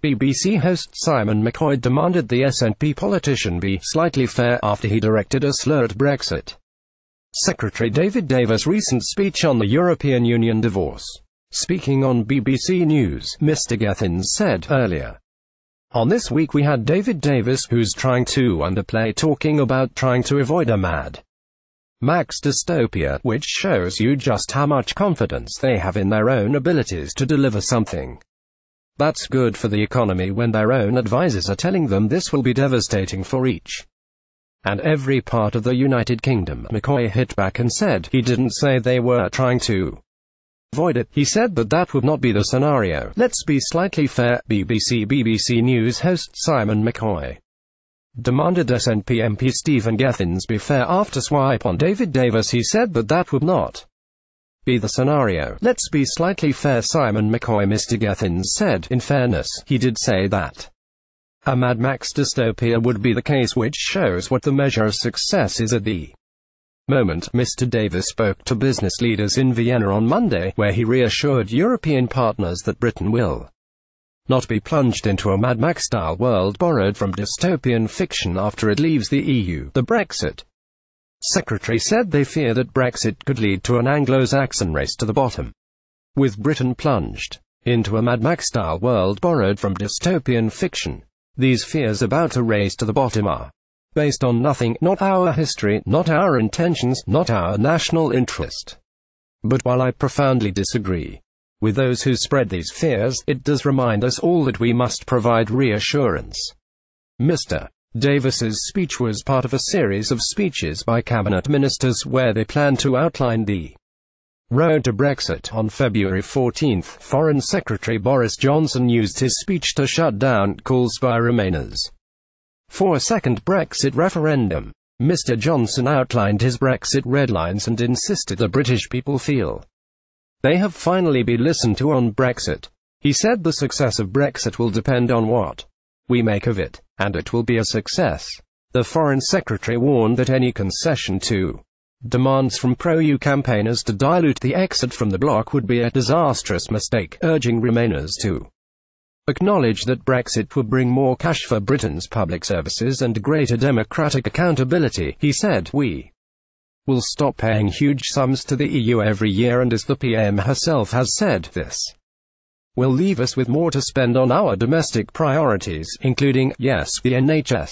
BBC host Simon McCoy demanded the SNP politician be slightly fair after he directed a slur at Brexit Secretary David Davis' recent speech on the European Union divorce. Speaking on BBC News, Mr. Gethins said earlier on this week we had David Davis, who's trying to underplay, talking about trying to avoid a Mad Max dystopia, which shows you just how much confidence they have in their own abilities to deliver something that's good for the economy when their own advisors are telling them this will be devastating for each and every part of the United Kingdom. McCoy hit back and said he didn't say they were trying to avoid it. He said that that would not be the scenario. Let's be slightly fair. BBC News host Simon McCoy demanded SNP MP Stephen Gethins be fair after swipe on David Davis. He said that that would not be the scenario. Let's be slightly fair, Simon McCoy. Mr. Gethins said, in fairness, he did say that a Mad Max dystopia would be the case, which shows what the measure of success is at the moment. Mr. Davis spoke to business leaders in Vienna on Monday, where he reassured European partners that Britain will not be plunged into a Mad Max-style world borrowed from dystopian fiction after it leaves the EU. The Brexit Secretary said they fear that Brexit could lead to an Anglo-Saxon race to the bottom, with Britain plunged into a Mad Max-style world borrowed from dystopian fiction. These fears about a race to the bottom are based on nothing, not our history, not our intentions, not our national interest. But while I profoundly disagree with those who spread these fears, it does remind us all that we must provide reassurance. Mr. Davis's speech was part of a series of speeches by cabinet ministers where they plan to outline the road to Brexit. On February 14, Foreign Secretary Boris Johnson used his speech to shut down calls by Remainers for a second Brexit referendum. Mr. Johnson outlined his Brexit red lines and insisted the British people feel they have finally been listened to on Brexit. He said the success of Brexit will depend on what we make of it, and it will be a success. The Foreign Secretary warned that any concession to demands from pro-EU campaigners to dilute the exit from the bloc would be a disastrous mistake, urging Remainers to acknowledge that Brexit would bring more cash for Britain's public services and greater democratic accountability. He said, "We will stop paying huge sums to the EU every year, and as the PM herself has said, this will leave us with more to spend on our domestic priorities, including, yes, the NHS.